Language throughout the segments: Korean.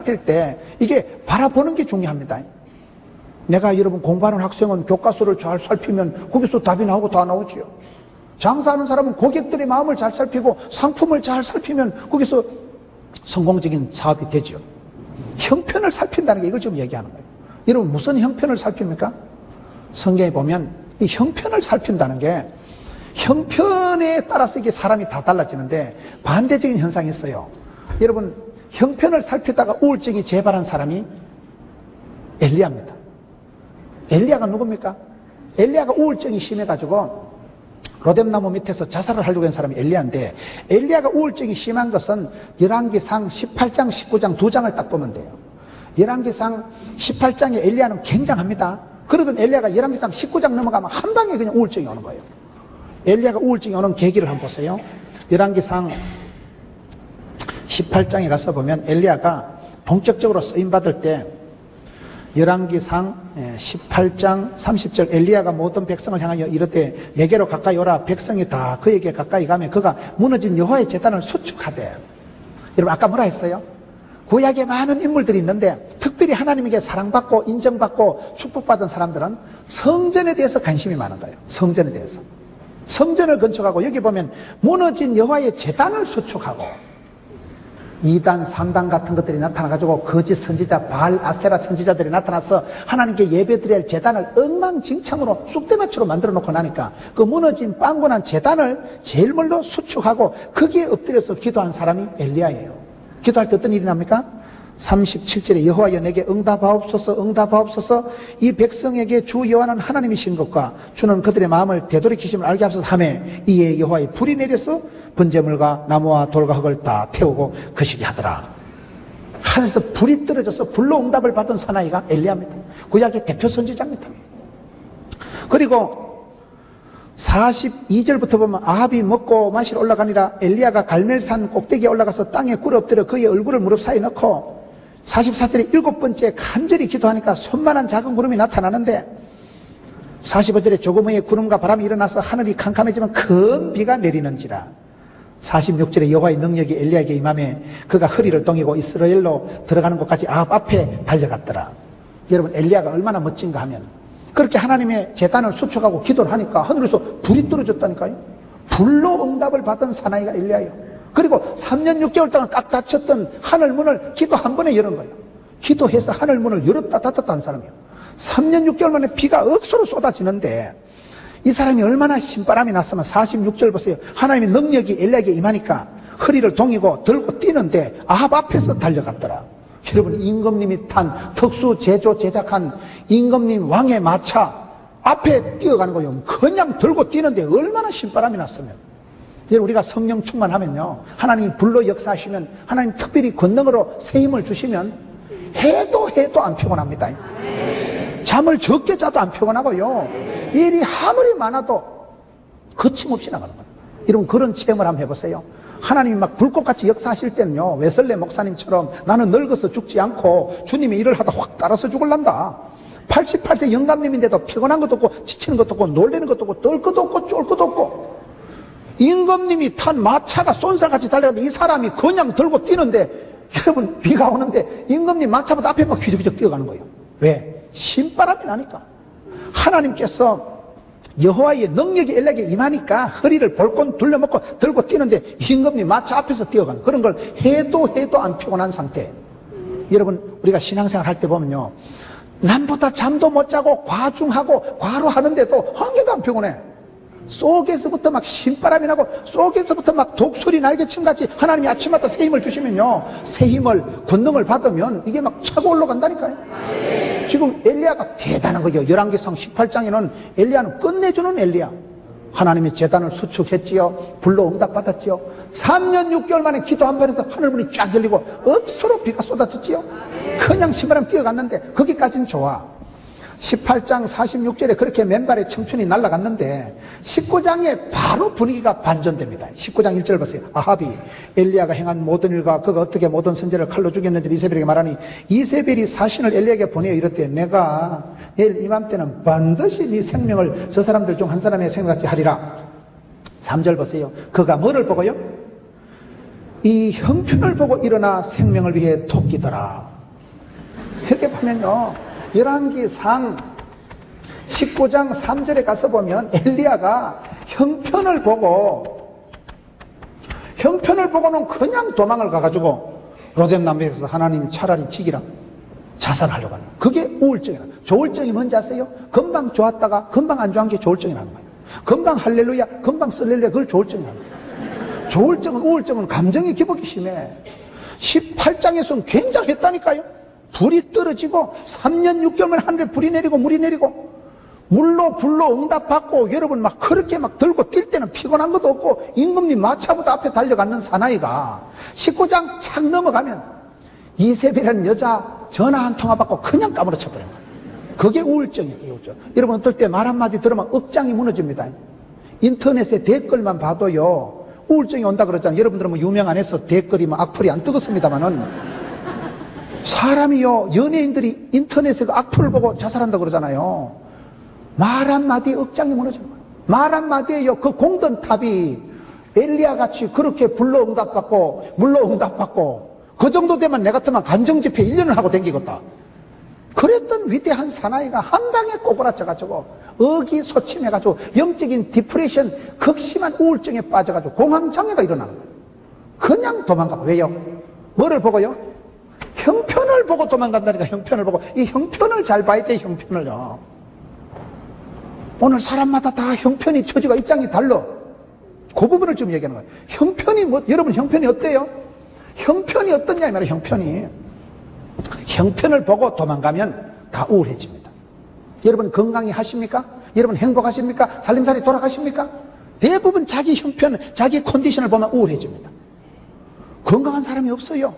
살필 때 이게 바라보는 게 중요합니다. 내가 여러분 공부하는 학생은 교과서를 잘 살피면 거기서 답이 나오고 다 나오지요. 장사하는 사람은 고객들의 마음을 잘 살피고 상품을 잘 살피면 거기서 성공적인 사업이 되죠. 형편을 살핀다는 게 이걸 지금 얘기하는 거예요. 여러분 무슨 형편을 살핍니까? 성경에 보면 이 형편을 살핀다는 게 형편에 따라서 이게 사람이 다 달라지는데 반대적인 현상이 있어요. 여러분 형편을 살피다가 우울증이 재발한 사람이 엘리야입니다. 엘리야가 누굽니까? 엘리야가 우울증이 심해가지고 로뎀나무 밑에서 자살을 하려고 한 사람이 엘리야인데, 엘리야가 우울증이 심한 것은 열왕기상 18장 19장 두 장을 딱 보면 돼요. 열왕기상 18장에 엘리야는 굉장합니다. 그러던 엘리야가 열왕기상 19장 넘어가면 한 방에 그냥 우울증이 오는 거예요. 엘리야가 우울증이 오는 계기를 한번 보세요. 열왕기상 18장에 가서 보면 엘리야가 본격적으로 쓰임받을 때 열왕기상 18장 30절 엘리야가 모든 백성을 향하여 이르되 내게로 가까이 오라. 백성이 다 그에게 가까이 가면 그가 무너진 여호와의 제단을 수축하되. 여러분 아까 뭐라 했어요? 구약에 많은 인물들이 있는데 특별히 하나님에게 사랑받고 인정받고 축복받은 사람들은 성전에 대해서 관심이 많은 거예요. 성전에 대해서. 성전을 건축하고 여기 보면 무너진 여호와의 제단을 수축하고 2단, 3단 같은 것들이 나타나가지고 거짓 선지자, 바알, 아세라 선지자들이 나타나서 하나님께 예배드려야 할 제단을 엉망진창으로 쑥대밭으로 만들어 놓고 나니까 그 무너진 빵곤한 제단을 제일 먼저 수축하고 거기에 엎드려서 기도한 사람이 엘리야예요. 기도할 때 어떤 일이 납니까? 37절에 여호와여 내게 응답하옵소서 응답하옵소서. 이 백성에게 주 여호와는 하나님이신 것과 주는 그들의 마음을 되돌이키심을 알게 하소서 하매 이에 여호와의 불이 내려서 번제물과 나무와 돌과 흙을 다 태우고 거시기 하더라. 하늘에서 불이 떨어져서 불로 응답을 받은 사나이가 엘리야입니다. 구약의 대표 선지자입니다. 그리고 42절부터 보면 아합이 먹고 마시러 올라가니라. 엘리야가 갈멜산 꼭대기에 올라가서 땅에 꿇어 엎드려 그의 얼굴을 무릎 사이에 넣고 44절에 7번째 간절히 기도하니까 손만한 작은 구름이 나타나는데 45절에 조금의 구름과 바람이 일어나서 하늘이 캄캄해지면 큰 비가 내리는지라. 46절에 여호와의 능력이 엘리야에게 임하매 그가 허리를 동이고 이스라엘로 들어가는 곳까지 아합 앞에 달려갔더라. 여러분 엘리야가 얼마나 멋진가 하면 그렇게 하나님의 제단을 수축하고 기도를 하니까 하늘에서 불이 떨어졌다니까요. 불로 응답을 받은 사나이가 엘리야예요. 그리고 3년 6개월 동안 딱 닫혔던 하늘 문을 기도 한 번에 여는 거예요. 기도해서 하늘 문을 열었다 닫았다 한 사람이에요. 3년 6개월 만에 비가 억수로 쏟아지는데 이 사람이 얼마나 신바람이 났으면 46절 보세요. 하나님의 능력이 엘리야에게 임하니까 허리를 동이고 들고 뛰는데 아합 앞에서 달려갔더라. 여러분 임금님이 탄 특수 제조 제작한 임금님 왕의 마차 앞에 뛰어가는 거예요. 그냥 들고 뛰는데 얼마나 신바람이 났으면. 여러분 우리가 성령 충만하면요 하나님 불로 역사하시면 하나님 특별히 권능으로 새 힘을 주시면 해도 안 피곤합니다. 잠을 적게 자도 안 피곤하고요 일이 아무리 많아도 거침없이 나가는 거예요. 여러분 그런 체험을 한번 해보세요. 하나님이 막 불꽃같이 역사하실 때는요 웨슬레 목사님처럼 나는 늙어서 죽지 않고 주님의 일을 하다 확 따라서 죽을란다. 88세 영감님인데도 피곤한 것도 없고 지치는 것도 없고 놀래는 것도 없고 떨 것도 없고 쫄 것도 없고 임금님이 탄 마차가 쏜살같이 달려가는데 이 사람이 그냥 들고 뛰는데 여러분 비가 오는데 임금님 마차보다 앞에 막 휘적휘적 뛰어가는 거예요. 왜? 신바람이 나니까. 하나님께서 여호와의 능력이 엘리야에게 임하니까 허리를 볼건 둘러먹고 들고 뛰는데 임금님 마차 앞에서 뛰어가는 그런 걸 해도 안 피곤한 상태. 여러분 우리가 신앙생활 할 때 보면요 남보다 잠도 못 자고 과중하고 과로하는데도 한 개도 안 피곤해. 속에서부터 막 신바람이 나고 속에서부터 막 독수리 날개침같이 하나님이 아침마다 새 힘을 주시면요 새 힘을 권능을 받으면 이게 막 차고 올라간다니까요. 지금 엘리야가 대단한 거죠. 열왕기상 18장에는 엘리야는 끝내주는 엘리야. 하나님의 제단을 수축했지요. 불로 응답받았지요. 3년 6개월 만에 기도 한 번에서 하늘문이 쫙 열리고 억수로 비가 쏟아졌지요. 그냥 신바람 뛰어갔는데 거기까지는 좋아. 18장 46절에 그렇게 맨발의 청춘이 날아갔는데 19장에 바로 분위기가 반전됩니다. 19장 1절 보세요. 아합이 엘리야가 행한 모든 일과 그가 어떻게 모든 선지자를 칼로 죽였는지 이세벨에게 말하니 이세벨이 사신을 엘리야에게 보내어 이르되 내가 내일 이맘때는 반드시 네 생명을 저 사람들 중 한 사람의 생명같이 하리라. 3절 보세요. 그가 뭐를 보고요? 이 형편을 보고 일어나 생명을 위해 토끼더라. 이렇게 보면요, 열왕기상 19장 3절에 가서 보면 엘리야가 형편을 보고는 그냥 도망을 가가지고 로뎀나무에서 하나님 차라리 지기라 자살하려고 하는 거예요. 그게 우울증이라. 조울증이 뭔지 아세요? 금방 좋았다가 금방 안 좋은 게 조울증이라는 거예요. 금방 할렐루야, 금방 쓸렐루야, 그걸 조울증이라는 거예요. 조울증은, 우울증은 감정이 기복이 심해. 18장에서는 굉장했다니까요. 불이 떨어지고 3년 6개월 만에 하늘에 불이 내리고 물이 내리고 물로 불로 응답받고, 여러분 막 그렇게 막 들고 뛸 때는 피곤한 것도 없고 임금님 마차보다 앞에 달려가는 사나이가 19장 착 넘어가면 이세벨이라는 여자 전화 한 통화 받고 그냥 까무러쳐버린 거예요. 그게 우울증이에요. 우울증. 여러분 어떨 때 말 한마디 들으면 억장이 무너집니다. 인터넷에 댓글만 봐도요 우울증이 온다 그러잖아요. 여러분들은 뭐 유명 안 해서 댓글이 뭐 악플이 안 뜨겁습니다만은 사람이요, 연예인들이 인터넷에 그 악플을 보고 자살한다 그러잖아요. 말 한마디에 억장이 무너지는 거예요. 말 한마디에요, 그 공든 탑이 엘리야 같이 그렇게 불로 응답받고 물로 응답받고 그 정도 되면 내 같으면 간정집회 1년을 하고 댕기겠다. 그랬던 위대한 사나이가 한 방에 꼬꾸라져가지고 의기소침해가지고 영적인 디프레션, 극심한 우울증에 빠져가지고 공황장애가 일어나는 거예요. 그냥 도망가고. 왜요? 뭐를 보고요? 형편을 보고 도망간다니까. 형편을 보고. 이 형편을 잘 봐야 돼. 형편을요. 오늘 사람마다 다 형편이, 처지가, 입장이 달라. 그 부분을 좀 얘기하는 거예요. 형편이 뭐, 여러분 형편이 어때요? 형편이 어떻냐 이 말이에요. 형편을 보고 도망가면 다 우울해집니다. 여러분 건강히 하십니까? 여러분 행복하십니까? 살림살이 돌아가십니까? 대부분 자기 형편, 자기 컨디션을 보면 우울해집니다. 건강한 사람이 없어요.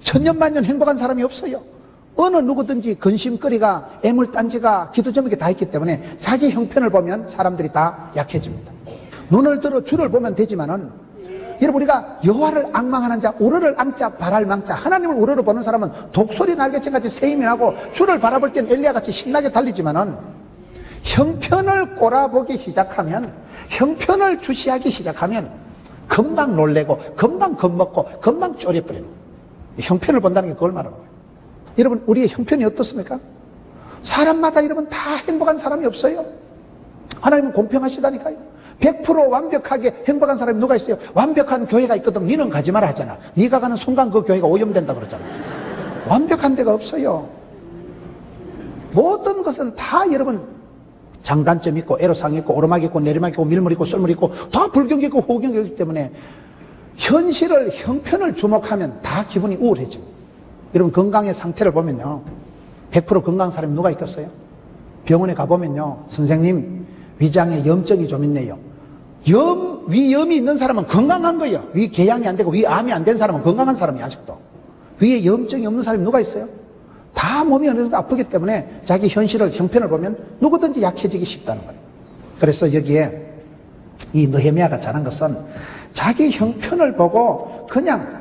천년만년 행복한 사람이 없어요. 어느 누구든지 근심거리가, 애물단지가, 기도제목이 다 있기 때문에 자기 형편을 보면 사람들이 다 약해집니다. 눈을 들어 주를 보면 되지만은, 여러분 우리가 여호와를 앙망하는 자, 우러를 앙자 바랄 망자, 하나님을 우러러 보는 사람은 독소리 날개천같이 세이민하고 주를 바라볼 땐 엘리야같이 신나게 달리지만은 형편을 꼬라보기 시작하면, 형편을 주시하기 시작하면 금방 놀래고 금방 겁먹고 금방 쪼려버리는 거예요. 형편을 본다는 게 그걸 말하는 거예요. 여러분 우리의 형편이 어떻습니까? 사람마다 여러분 다 행복한 사람이 없어요. 하나님은 공평하시다니까요. 100% 완벽하게 행복한 사람이 누가 있어요? 완벽한 교회가 있거든. 니는 가지 마라 하잖아. 네가 가는 순간 그 교회가 오염된다 그러잖아. 완벽한 데가 없어요. 모든 것은 다 여러분 장단점 있고 애로사항 있고 오르막 있고 내리막 있고 밀물 있고 썰물 있고 다 불경기 있고 호경기 있기 때문에 현실을, 형편을 주목하면 다 기분이 우울해집니다. 여러분 건강의 상태를 보면요, 100% 건강한 사람이 누가 있겠어요? 병원에 가보면요, 선생님 위장에 염증이 좀 있네요. 위염이 있는 사람은 건강한 거예요. 위 궤양이 안 되고 위암이 안 된 사람은 건강한 사람이 아직도. 위에 염증이 없는 사람이 누가 있어요? 다 몸이 어느 정도 아프기 때문에 자기 현실을, 형편을 보면 누구든지 약해지기 쉽다는 거예요. 그래서 여기에 이 느헤미야가 잘한 것은 자기 형편을 보고 그냥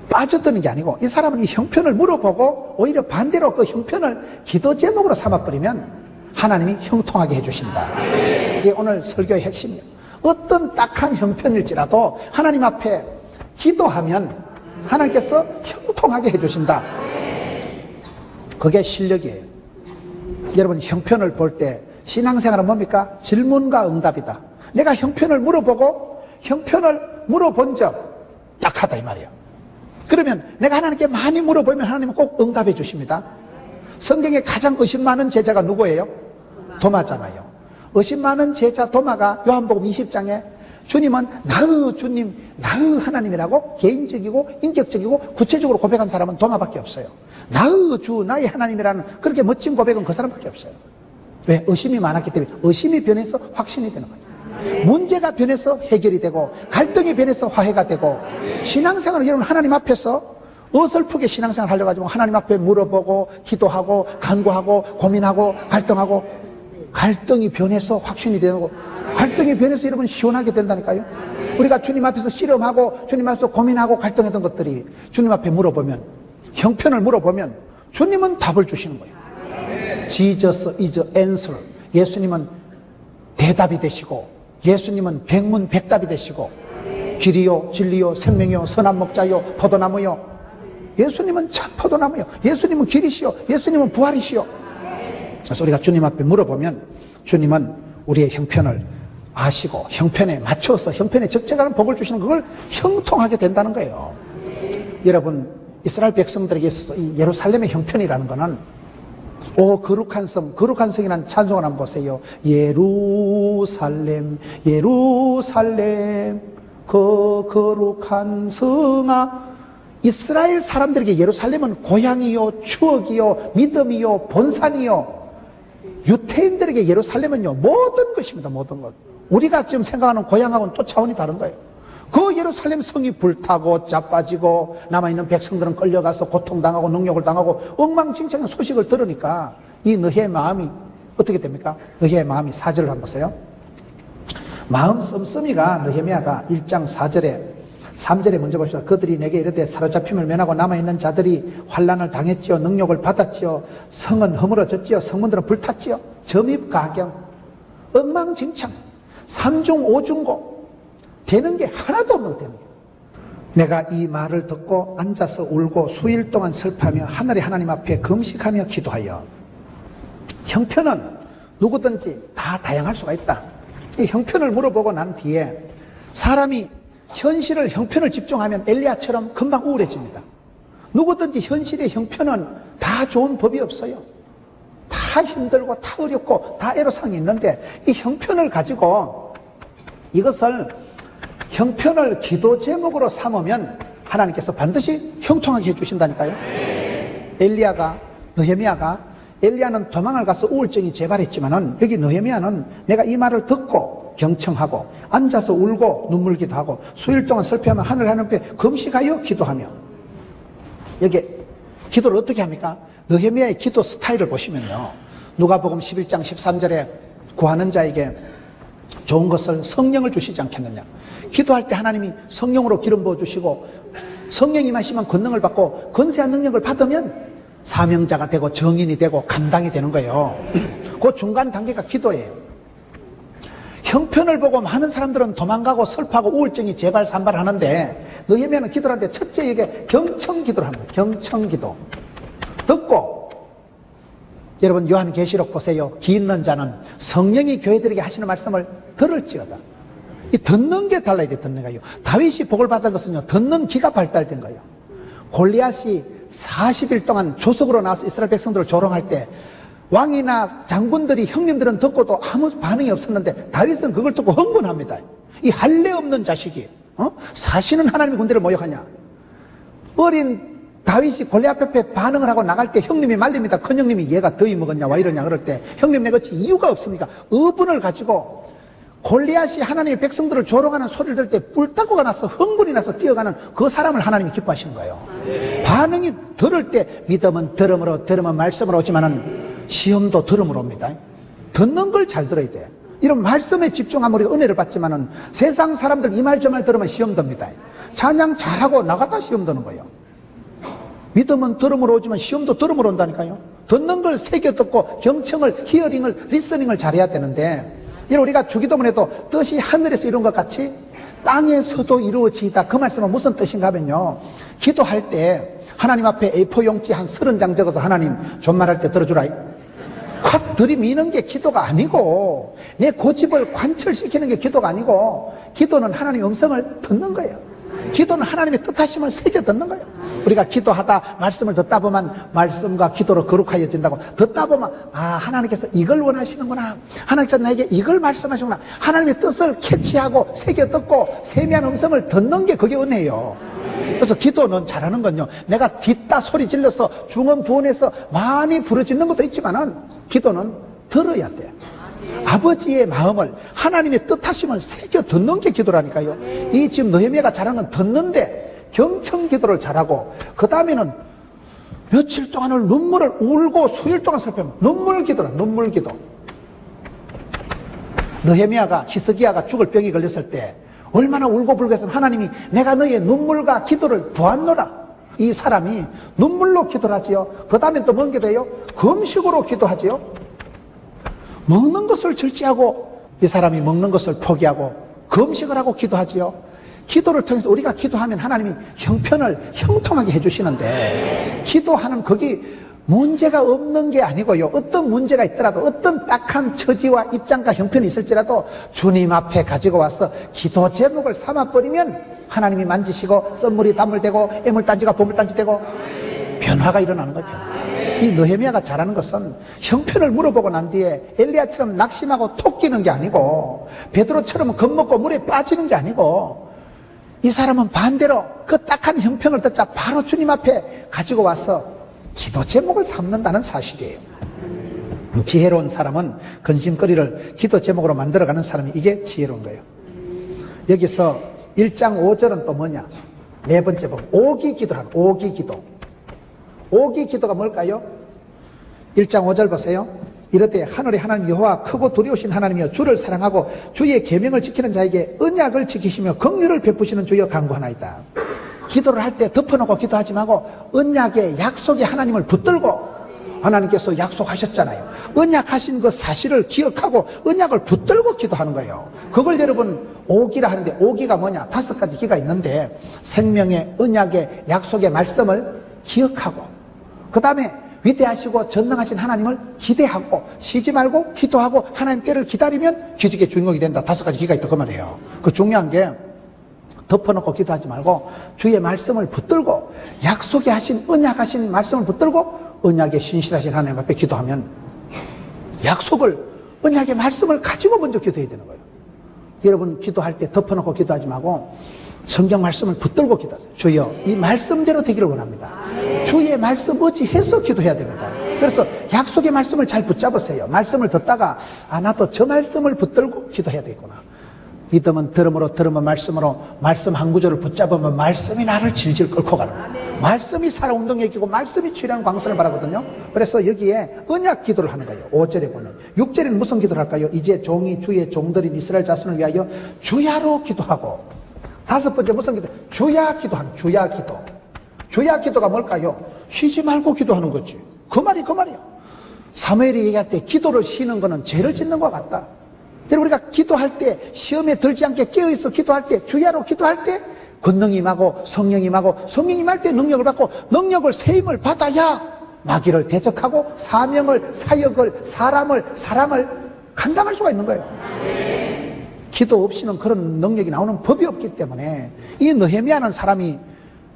빠져드는 게 아니고, 이 사람은 이 형편을 물어보고 오히려 반대로 그 형편을 기도 제목으로 삼아버리면 하나님이 형통하게 해주신다. 이게 오늘 설교의 핵심이에요. 어떤 딱한 형편일지라도 하나님 앞에 기도하면 하나님께서 형통하게 해주신다. 그게 실력이에요. 여러분 형편을 볼 때 신앙생활은 뭡니까? 질문과 응답이다. 내가 형편을 물어보고 형편을 물어본 적 약하다 이 말이에요. 그러면 내가 하나님께 많이 물어보면 하나님은 꼭 응답해 주십니다. 성경에 가장 의심 많은 제자가 누구예요? 도마잖아요. 의심 많은 제자 도마가 요한복음 20장에 주님은 나의 주님, 나의 하나님이라고 개인적이고 인격적이고 구체적으로 고백한 사람은 도마밖에 없어요. 나의 주, 나의 하나님이라는 그렇게 멋진 고백은 그 사람밖에 없어요. 왜? 의심이 많았기 때문에. 의심이 변해서 확신이 되는 거예요. 문제가 변해서 해결이 되고 갈등이 변해서 화해가 되고, 신앙생활은 여러분 하나님 앞에서 어설프게 신앙생활 하려고 하지 말고 하나님 앞에 물어보고 기도하고 간구하고 고민하고 갈등하고, 갈등이 변해서 확신이 되고 갈등이 변해서 여러분 시원하게 된다니까요. 우리가 주님 앞에서 씨름하고 주님 앞에서 고민하고 갈등했던 것들이 주님 앞에 물어보면, 형편을 물어보면 주님은 답을 주시는 거예요. Jesus is answer. 예수님은 대답이 되시고, 예수님은 백문백답이 되시고, 길이요 진리요 생명이요 선한 목자요 포도나무요 예수님은 참 포도나무요. 예수님은 길이시요. 예수님은 부활이시요. 그래서 우리가 주님 앞에 물어보면 주님은 우리의 형편을 아시고 형편에 맞춰서 형편에 적절한 복을 주시는 그걸 형통하게 된다는 거예요. 여러분, 이스라엘 백성들에게 있어서 이 예루살렘의 형편이라는 거는 오 거룩한 성이라는 찬송을 한번 보세요. 예루살렘 예루살렘 그 거룩한 성아. 이스라엘 사람들에게 예루살렘은 고향이요 추억이요 믿음이요 본산이요. 유태인들에게 예루살렘은요 모든 것입니다. 모든 것. 우리가 지금 생각하는 고향하고는 또 차원이 다른 거예요. 그 예루살렘 성이 불타고 자빠지고 남아있는 백성들은 끌려가서 고통당하고 능욕을 당하고 엉망진창의 소식을 들으니까 이 너희의 마음이 어떻게 됩니까? 너희의 마음이 4절을 한번 보세요. 마음 씀씀이가 느헤미야가 1장 4절에 3절에 먼저 봅시다. 그들이 내게 이르되 사로잡힘을 면하고 남아있는 자들이 환난을 당했지요. 능욕을 받았지요. 성은 허물어졌지요. 성문들은 불탔지요. 점입가경 엉망진창 3중 5중고 되는 게 하나도 없는 거 되는 거예요. 내가 이 말을 듣고 앉아서 울고 수일 동안 슬퍼하며 하늘의 하나님 앞에 금식하며 기도하여. 형편은 누구든지 다 다양할 수가 있다. 이 형편을 물어보고 난 뒤에 사람이 현실을 형편을 집중하면 엘리야처럼 금방 우울해집니다. 누구든지 현실의 형편은 다 좋은 법이 없어요. 다 힘들고 다 어렵고 다 애로사항이 있는데 이 형편을 가지고 이것을 형편을 기도 제목으로 삼으면 하나님께서 반드시 형통하게 해주신다니까요. 느헤미야가 엘리야는 도망을 가서 우울증이 재발했지만은 여기 느헤미야는 내가 이 말을 듣고 경청하고 앉아서 울고 눈물기도 하고 수일 동안 슬퍼하며 하늘 하나님 앞에 금식하여 기도하며. 여기 기도를 어떻게 합니까? 느헤미야의 기도 스타일을 보시면요, 누가복음 11장 13절에 구하는 자에게 좋은 것을 성령을 주시지 않겠느냐. 기도할 때 하나님이 성령으로 기름 부어주시고 성령이 임하시면 권능을 받고 권세한 능력을 받으면 사명자가 되고 정인이 되고 감당이 되는 거예요. 그 중간 단계가 기도예요. 형편을 보고 많은 사람들은 도망가고 슬퍼하고 우울증이 재발산발하는데 느헤미야는 기도를 하는데 첫째 이게 경청기도를 하는 거예요. 경청기도 듣고. 여러분 요한계시록 보세요. 귀 있는 자는 성령이 교회들에게 하시는 말씀을 들을지어다. 이 듣는 게 달라야 돼. 듣는 거예요. 다윗이 복을 받은 것은요 듣는 귀가 발달된 거예요. 골리앗이 40일 동안 조석으로 나와서 이스라엘 백성들을 조롱할 때 왕이나 장군들이 형님들은 듣고도 아무 반응이 없었는데 다윗은 그걸 듣고 흥분합니다. 이 할례 없는 자식이 사시는 하나님의 군대를 모욕하냐. 어린 다윗이 골리앗 앞에 반응을 하고 나갈 때 형님이 말립니다. 큰형님이 얘가 더위 먹었냐 와 이러냐 그럴 때 형님 내가 어찌 이유가 없습니까? 의분을 가지고 골리앗이 하나님의 백성들을 조롱하는 소리를 들을 때 뿔따구가 나서 흥분이 나서 뛰어가는 그 사람을 하나님이 기뻐하시는 거예요. 반응이 들을 때 믿음은 들음으로 들으면 말씀으로 오지만은 시험도 들음으로 옵니다. 듣는 걸 잘 들어야 돼. 이런 말씀에 집중하면 우리가 은혜를 받지만은 세상 사람들 이 말 저 말 들으면 시험 듭니다. 찬양 잘하고 나가다 시험 드는 거예요. 믿음은 들음으로 오지만 시험도 들음으로 온다니까요. 듣는 걸 새겨 듣고 경청을 히어링을 리스닝을 잘해야 되는데 이런 우리가 주기도문 해도 뜻이 하늘에서 이룬 것 같이 땅에서도 이루어지다. 그 말씀은 무슨 뜻인가 하면요, 기도할 때 하나님 앞에 A4 용지 한 30장 적어서 하나님 존말할 때 들어주라 확 들이미는 게 기도가 아니고 내 고집을 관철시키는 게 기도가 아니고 기도는 하나님의 음성을 듣는 거예요. 기도는 하나님의 뜻하심을 새겨 듣는 거예요. 우리가 기도하다 말씀을 듣다 보면 말씀과 기도로 거룩하여진다고. 듣다 보면 하나님께서 이걸 원하시는구나, 하나님께서 나에게 이걸 말씀하시구나, 하나님의 뜻을 캐치하고 새겨 듣고 세미한 음성을 듣는 게 그게 은혜예요. 그래서 기도는 잘하는 건요, 내가 뒷다 소리 질러서 중언 부언해서 많이 부르짖는 것도 있지만은 기도는 들어야 돼요. 아버지의 마음을, 하나님의 뜻하심을 새겨 듣는 게 기도라니까요. 이 지금 느헤미야가 잘하는 건 듣는데 경청 기도를 잘하고, 그 다음에는 며칠 동안을 눈물을 울고 수일 동안 살펴보면 눈물 기도라. 눈물 기도. 느헤미야가 히스기야가 죽을 병이 걸렸을 때 얼마나 울고 불고 했으면 하나님이 내가 너의 눈물과 기도를 보았노라. 이 사람이 눈물로 기도를 하지요. 그 다음에 또 뭔 기도해요? 금식으로 기도하지요. 먹는 것을 절제하고 이 사람이 먹는 것을 포기하고 금식을 하고 기도하지요. 기도를 통해서 우리가 기도하면 하나님이 형편을 형통하게 해주시는데, 기도하는 거기 문제가 없는 게 아니고요. 어떤 문제가 있더라도, 어떤 딱한 처지와 입장과 형편이 있을지라도 주님 앞에 가지고 와서 기도 제목을 삼아버리면 하나님이 만지시고 썬물이 단물되고 애물단지가 보물단지 되고 변화가 일어나는 거죠. 이 느헤미야가 잘하는 것은 형편을 물어보고 난 뒤에 엘리야처럼 낙심하고 톡 끼는 게 아니고, 베드로처럼 겁먹고 물에 빠지는 게 아니고, 이 사람은 반대로 그 딱한 형편을 듣자 바로 주님 앞에 가지고 와서 기도 제목을 삼는다는 사실이에요. 지혜로운 사람은 근심거리를 기도 제목으로 만들어가는 사람이, 이게 지혜로운 거예요. 여기서 1장 5절은 또 뭐냐? 네 번째 복, 오기 기도라는, 오기 기도. 오기 기도가 뭘까요? 1장 5절 보세요. 이르되 하늘의 하나님 여호와 크고 두려우신 하나님이여, 주를 사랑하고 주의 계명을 지키는 자에게 언약을 지키시며 긍휼을 베푸시는 주여 간구하나이다. 기도를 할 때 덮어놓고 기도하지 말고 언약의 약속의 하나님을 붙들고, 하나님께서 약속하셨잖아요. 언약하신 그 사실을 기억하고 언약을 붙들고 기도하는 거예요. 그걸 여러분 오기라 하는데, 오기가 뭐냐? 5가지 기가 있는데, 생명의 언약의 약속의 말씀을 기억하고, 그 다음에 위대하시고 전능하신 하나님을 기대하고, 쉬지 말고 기도하고 하나님 때를 기다리면 기적의 주인공이 된다. 5가지 기가 있다 그 말이에요. 그 중요한 게, 덮어놓고 기도하지 말고 주의 말씀을 붙들고, 약속이 하신 언약하신 말씀을 붙들고 언약에 신실하신 하나님 앞에 기도하면, 약속을, 언약의 말씀을 가지고 먼저 기도해야 되는 거예요. 여러분 기도할 때 덮어놓고 기도하지 말고 성경 말씀을 붙들고 기도하세요. 주여, 이 말씀대로 되기를 원합니다. 주의 말씀 의지해서 기도해야 됩니다. 그래서 약속의 말씀을 잘 붙잡으세요. 말씀을 듣다가 나도 저 말씀을 붙들고 기도해야 되겠구나. 믿음은 들음으로, 들음은 말씀으로, 말씀 한 구절을 붙잡으면 말씀이 나를 질질 끌고 가는 거예요. 말씀이 살아 운동력이고 말씀이 치유하는 광선을 바라거든요. 그래서 여기에 언약 기도를 하는 거예요. 5절에 보면. 6절에는 무슨 기도를 할까요? 이제 종이 주의 종들인 이스라엘 자손을 위하여 주야로 기도하고, 5번째 무슨 기도? 주야 기도하는, 주야 기도. 주야 기도가 뭘까요? 쉬지 말고 기도하는 거지. 그 말이야. 사무엘이 얘기할 때 기도를 쉬는 거는 죄를 짓는 것 같다. 여러분, 우리가 기도할 때 시험에 들지 않게 깨어있어 기도할 때, 주야로 기도할 때 권능이 임하고 성령이 임하고, 성령이 임할 때 능력을 받고, 능력을 세임을 받아야 마귀를 대적하고 사명을, 사역을, 사람을 감당할 수가 있는 거예요. 기도 없이는 그런 능력이 나오는 법이 없기 때문에, 이 느헤미야는 사람이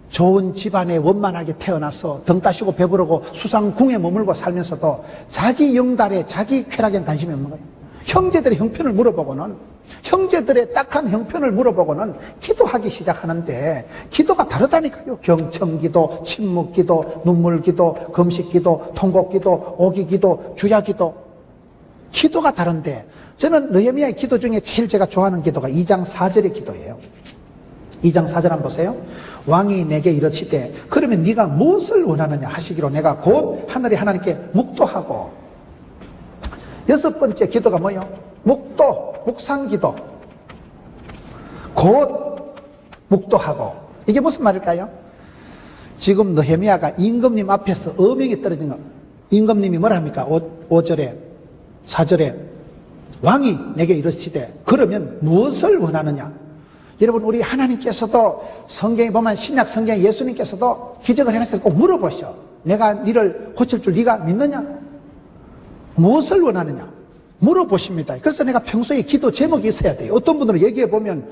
좋은 집안에 원만하게 태어나서 등 따시고 배부르고 수상궁에 머물고 살면서도 자기 영달에, 자기 쾌락에 관심이 없는 거예요. 형제들의 형편을 물어보고는, 형제들의 딱한 형편을 물어보고는 기도하기 시작하는데, 기도가 다르다니까요. 경청기도, 침묵기도, 눈물기도, 금식기도, 통곡기도, 오기기도, 주야기도. 기도가 다른데, 저는 느헤미야의 기도 중에 제일 제가 좋아하는 기도가 2장 4절의 기도예요. 2장 4절 한번 보세요. 왕이 내게 이르시되 그러면 네가 무엇을 원하느냐 하시기로 내가 곧 하늘의 하나님께 묵도하고. 6번째 기도가 뭐예요? 묵도, 묵상기도. 곧 묵도하고. 이게 무슨 말일까요? 지금 느헤미야가 임금님 앞에서 어명이 떨어진 거. 임금님이 뭐라 합니까? 5절에 4절에 왕이 내게 이르시되 그러면 무엇을 원하느냐. 여러분, 우리 하나님께서도 성경에 보면, 신약 성경에 예수님께서도 기적을 행하셔서 꼭 물어보셔. 내가 너를 고칠 줄 네가 믿느냐? 무엇을 원하느냐? 물어보십니다. 그래서 내가 평소에 기도 제목이 있어야 돼요. 어떤 분들은 얘기해 보면,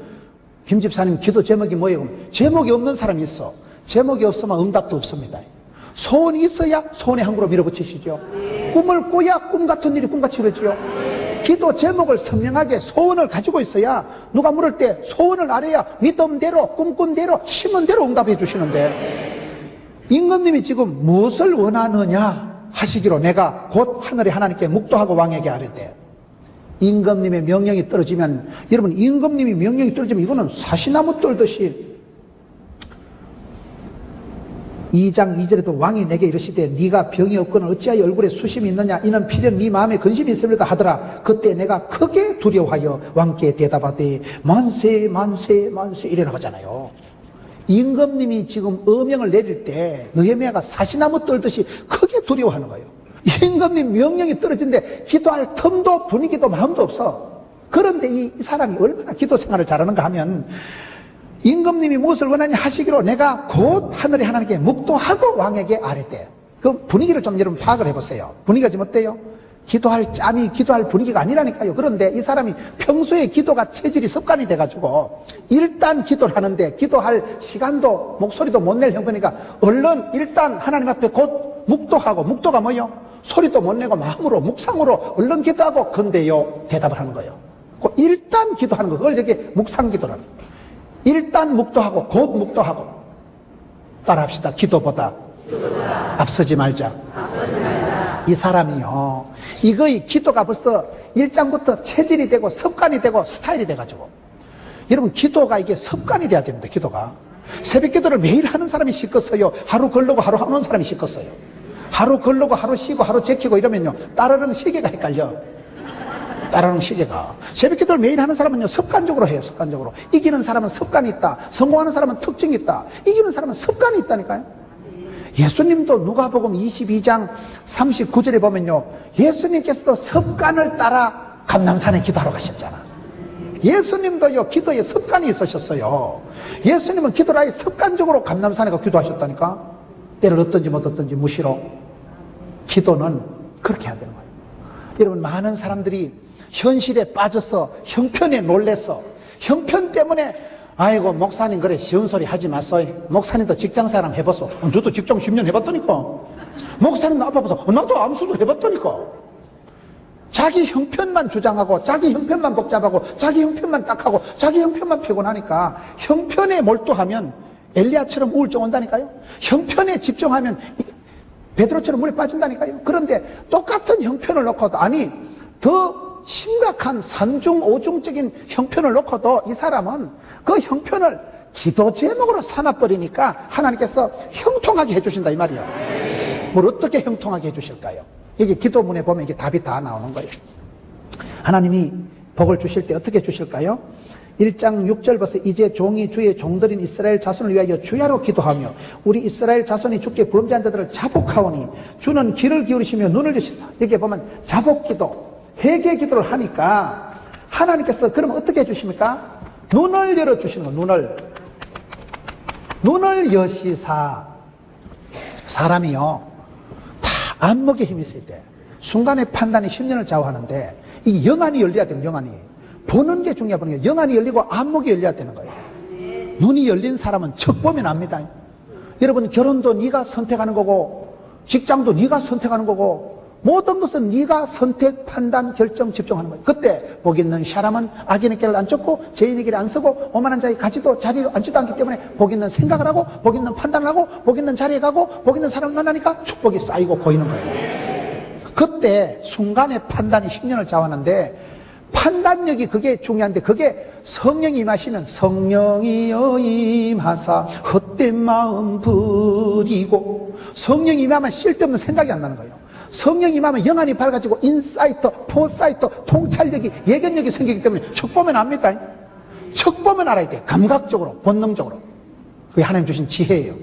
김 집사님 기도 제목이 뭐예요? 제목이 없는 사람이 있어. 제목이 없으면 응답도 없습니다. 소원이 있어야 소원의 한 그루 밀어붙이시죠. 꿈을 꿔야 꿈 같은 일이 꿈같이 이루어지죠. 기도 제목을 선명하게 소원을 가지고 있어야 누가 물을 때 소원을 알아야 믿음대로, 꿈꾼 대로, 심은 대로 응답해 주시는데, 임금님이 지금 무엇을 원하느냐 하시기로 내가 곧 하늘의 하나님께 묵도하고 왕에게 아뢰되. 임금님의 명령이 떨어지면, 여러분, 임금님이 명령이 떨어지면 이거는 사시나무 떨듯이. 2장 2절에도 왕이 내게 이르시되 네가 병이 없거늘 어찌하여 얼굴에 수심이 있느냐, 이는 필연 네 마음에 근심이 있습니다 하더라. 그때 내가 크게 두려워하여 왕께 대답하되 만세 만세 만세 이래 나가잖아요. 임금님이 지금 어명을 내릴 때 느헤미야가 사시나무 떨듯이 크게 두려워하는 거예요. 임금님 명령이 떨어진데 기도할 틈도 분위기도 마음도 없어. 그런데 이 사람이 얼마나 기도 생활을 잘하는가 하면, 임금님이 무엇을 원하냐 하시기로 내가 곧 하늘의 하나님께 묵도하고 왕에게 아뢰되. 그 분위기를 좀 여러분 파악을 해보세요. 분위기가 좀 어때요? 기도할 짬이 기도할 분위기가 아니라니까요. 그런데 이 사람이 평소에 기도가 체질이 습관이 돼가지고 일단 기도를 하는데 기도할 시간도 목소리도 못 낼 형편이니까 얼른 일단 하나님 앞에 곧 묵도하고, 묵도가 뭐예요? 소리도 못 내고 마음으로 묵상으로 얼른 기도하고 근데요 대답을 하는 거예요. 일단 기도하는 거, 그걸 이렇게 묵상 기도라는 거예요. 일단 묵도하고 곧 묵도하고. 따라합시다. 기도보다 앞서지 말자. 이 사람이요, 이거의 기도가 벌써 1장부터 체질이 되고 습관이 되고 스타일이 돼가지고, 여러분 기도가 이게 습관이 돼야 됩니다. 기도가 새벽 기도를 매일 하는 사람이 시켰어요? 하루 걸르고 하루 하는 사람이 시켰어요? 하루 걸르고 하루 쉬고 하루 제키고 이러면요 따르는 시계가 헷갈려. 따르는 시계가. 새벽 기도를 매일 하는 사람은요 습관적으로 해요. 습관적으로. 이기는 사람은 습관이 있다. 성공하는 사람은 특징이 있다. 이기는 사람은 습관이 있다니까요. 예수님도 누가복음 22장 39절에 보면요, 예수님께서도 습관을 따라 감람산에 기도하러 가셨잖아. 예수님도요 기도에 습관이 있으셨어요. 예수님은 기도를 아예 습관적으로 감람산에 가 기도하셨다니까. 때를 얻든지 못 얻든지 무시로. 기도는 그렇게 해야 되는 거예요. 여러분, 많은 사람들이 현실에 빠져서 형편에 놀래서, 형편 때문에 아이고 목사님 그래 쉬운 소리 하지 마소이. 목사님도 직장사람 해봤어. 저도 직장 10년 해봤다니까. 목사님도 아파서 나도 암수도 해봤다니까. 자기 형편만 주장하고 자기 형편만 복잡하고 자기 형편만 딱하고 자기 형편만 피곤하니까 형편에 몰두하면 엘리야처럼 우울증 온다니까요. 형편에 집중하면 베드로처럼 물에 빠진다니까요. 그런데 똑같은 형편을 놓고도, 아니 더 심각한 3중 5중적인 형편을 놓고도 이 사람은 그 형편을 기도 제목으로 삼아버리니까 하나님께서 형통하게 해주신다 이 말이에요. 뭘 어떻게 형통하게 해주실까요? 이게 기도문에 보면 이게 답이 다 나오는 거예요. 하나님이 복을 주실 때 어떻게 주실까요? 1장 6절 벌써 이제 종이 주의 종들인 이스라엘 자손을 위하여 주야로 기도하며 우리 이스라엘 자손이 주께 범죄한 자들을 자복하오니 주는 귀를 기울이시며 눈을 주시사. 여기에 보면 자복기도, 회개 기도를 하니까 하나님께서 그러면 어떻게 해주십니까? 눈을 열어주시는 거예요. 눈을 여시사. 사람이요 다 안목에 힘이 있어야 돼. 순간의 판단이 10년을 좌우하는데 이 영안이 열려야 돼요. 영안이 보는 게 중요한 게, 영안이 열리고 안목이 열려야 되는 거예요. 눈이 열린 사람은 척 보면 압니다. 여러분, 결혼도 네가 선택하는 거고 직장도 네가 선택하는 거고 모든 것은 네가 선택, 판단, 결정, 집중하는 거예요. 그때 복 있는 사람은 악인의 길을 안 쫓고 죄인의 길을 안 서고 오만한 자의 가지도 자리에 앉지도 않기 때문에 복 있는 생각을 하고 복 있는 판단을 하고 복 있는 자리에 가고 복 있는 사람을 만나니까 축복이 쌓이고 보이는 거예요. 그때 순간의 판단이 10년을 좌우하는데, 판단력이 그게 중요한데, 그게 성령이 임하시면 성령이여 임하사 헛된 마음 버리고, 성령이 임하면 쓸데없는 생각이 안 나는 거예요. 성령이 임하면 영안이 밝아지고 인사이트, 포사이트, 통찰력이, 예견력이 생기기 때문에 척 보면 압니다. 척 보면 알아야 돼. 감각적으로, 본능적으로. 그게 하나님 주신 지혜예요.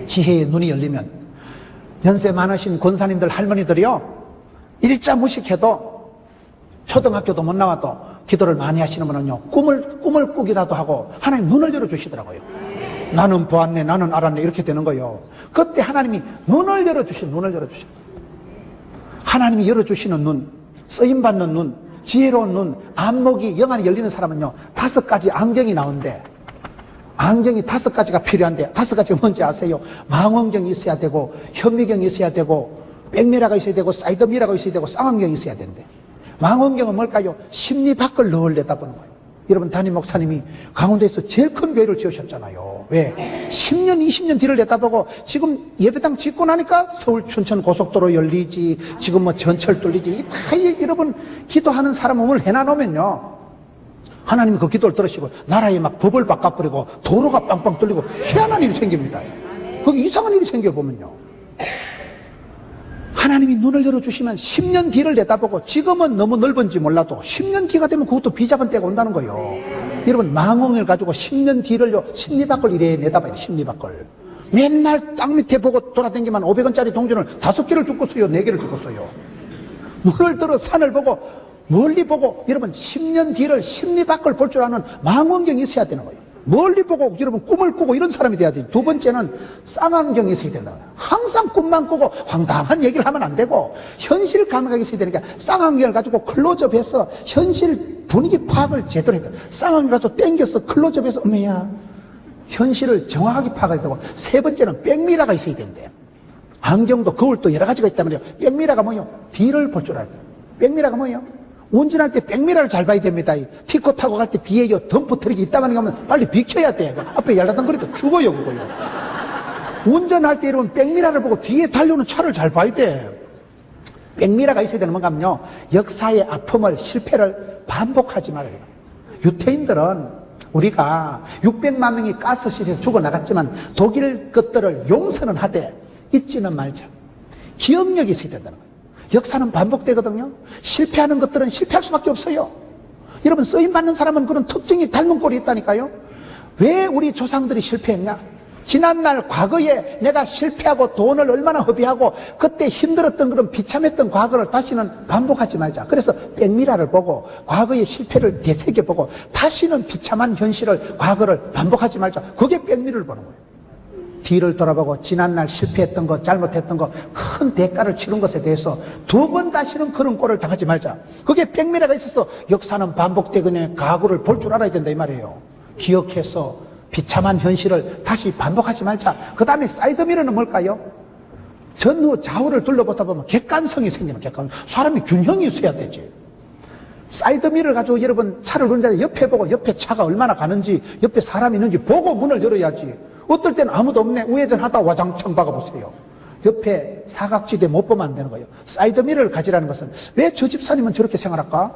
지혜의 눈이 열리면 연세 많으신 권사님들, 할머니들이요 일자 무식해도 초등학교도 못 나와도 기도를 많이 하시는 분은요 꿈을 꾸기라도 하고 하나님 눈을 열어주시더라고요. 나는 보았네, 나는 알았네, 이렇게 되는 거예요. 그때 하나님이 눈을 열어주신, 하나님이 열어주시는 눈, 쓰임받는 눈, 지혜로운 눈, 안목이, 영안이 열리는 사람은요 5가지 안경이 나오는데, 안경이 5가지가 필요한데 5가지가 뭔지 아세요? 망원경이 있어야 되고 현미경이 있어야 되고 백미러가 있어야 되고 사이드미러가 있어야 되고 쌍안경이 있어야 된대. 망원경은 뭘까요? 심리 밖을 늘 내다보는 거예요. 여러분, 담임 목사님이 강원도에서 제일 큰 교회를 지으셨잖아요. 왜? 10년 20년 뒤를 내다보고 지금 예배당 짓고 나니까 서울 춘천 고속도로 열리지, 지금 뭐 전철 뚫리지, 다 여러분 기도하는 사람 몸을 해놔놓으면요 하나님이 그 기도를 들으시고 나라에 막 법을 바꿔버리고 도로가 빵빵 뚫리고 희한한 일이 생깁니다. 거기 이상한 일이 생겨보면요, 하나님이 눈을 열어주시면 10년 뒤를 내다보고, 지금은 너무 넓은지 몰라도 10년 뒤가 되면 그것도 비잡은 때가 온다는 거예요. 여러분, 망원을 가지고 10년 뒤를요 심리 밖을 이래 내다봐야 돼. 심리 밖을 맨날 땅 밑에 보고 돌아다니기만 500원짜리 동전을 5개를 줬고 써요, 4개를 줬고 써요. 눈을 들어 산을 보고 멀리 보고, 여러분 10년 뒤를 심리 밖을 볼 줄 아는 망원경이 있어야 되는 거예요. 멀리 보고 여러분 꿈을 꾸고 이런 사람이 돼야 돼요. 두 번째는 쌍안경이 있어야 된다. 항상 꿈만 꾸고 황당한 얘기를 하면 안 되고 현실 감각이 있어야 되니까 쌍안경을 가지고 클로즈업해서 현실 분위기 파악을 제대로 해야 돼. 쌍안경 가지고 땡겨서 클로즈업해서 어머야 현실을 정확하게 파악해야 되고 세 번째는 백미러가 있어야 된대. 안경도 거울 또 여러 가지가 있단 말이에요. 백미러가 뭐예요? 뒤를 볼 줄 알아야 돼요. 백미러가 뭐예요? 운전할 때 백미러를 잘 봐야 됩니다. 티코 타고 갈 때 뒤에 덤프 트럭이 있다만 하면 빨리 비켜야 돼. 앞에 yar다덩거리도 죽어요, 그거요. 운전할 때 이러면 백미러를 보고 뒤에 달려오는 차를 잘 봐야 돼. 백미러가 있어야 되는 뭔가 하면요. 역사의 아픔을, 실패를 반복하지 말아요. 유태인들은 우리가 600만 명이 가스 시대에서 죽어나갔지만 독일 것들을 용서는 하되 잊지는 말자. 기억력이 있어야 된다는 거예요. 역사는 반복되거든요. 실패하는 것들은 실패할 수밖에 없어요. 여러분 쓰임받는 사람은 그런 특징이 닮은 꼴이 있다니까요. 왜 우리 조상들이 실패했냐? 지난날 과거에 내가 실패하고 돈을 얼마나 허비하고 그때 힘들었던 그런 비참했던 과거를 다시는 반복하지 말자. 그래서 백미러를 보고 과거의 실패를 되새겨보고 다시는 비참한 현실을 과거를 반복하지 말자. 그게 백미러를 보는 거예요. 뒤를 돌아보고 지난날 실패했던 것, 잘못했던 것, 큰 대가를 치른 것에 대해서 두 번 다시는 그런 꼴을 당하지 말자. 그게 백미러가 있어서 역사는 반복되거나 과거를 볼 줄 알아야 된다 이 말이에요. 기억해서 비참한 현실을 다시 반복하지 말자. 그 다음에 사이드미러는 뭘까요? 전후 좌우를 둘러보다 보면 객관성이 생기는 객관성. 사람이 균형이 있어야 되지. 사이드미러를 가지고 여러분 차를 운전하는데 옆에 보고 옆에 차가 얼마나 가는지 옆에 사람이 있는지 보고 문을 열어야지. 어떨 때는 아무도 없네. 우회전하다 와장창 박아보세요. 옆에 사각지대 못 보면 안 되는 거예요. 사이드미러를 가지라는 것은 왜 저 집사님은 저렇게 생활할까?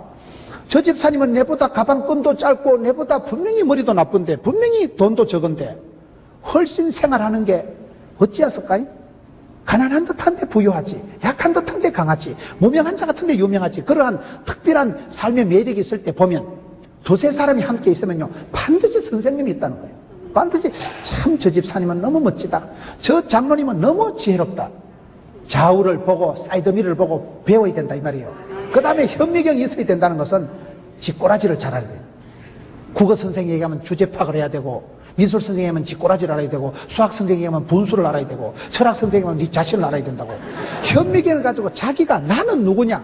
저 집사님은 내보다 가방끈도 짧고 내보다 분명히 머리도 나쁜데 분명히 돈도 적은데 훨씬 생활하는 게 어찌였을까요? 가난한 듯한데 부유하지, 약한 듯한데 강하지, 무명한 자 같은데 유명하지. 그러한 특별한 삶의 매력이 있을 때 보면 두세 사람이 함께 있으면요 반드시 선생님이 있다는 거예요. 반드시 참 저 집사님은 너무 멋지다, 저 장로님은 너무 지혜롭다. 좌우를 보고 사이드미러를 보고 배워야 된다 이 말이에요. 그 다음에 현미경이 있어야 된다는 것은 쥐꼬라지를 잘 알아야 돼요. 국어 선생이 얘기하면 주제 파악을 해야 되고, 미술 선생이 하면 쥐꼬라지를 알아야 되고, 수학 선생이 하면 분수를 알아야 되고, 철학 선생이 하면 네 자신을 알아야 된다고. 현미경을 가지고 자기가 나는 누구냐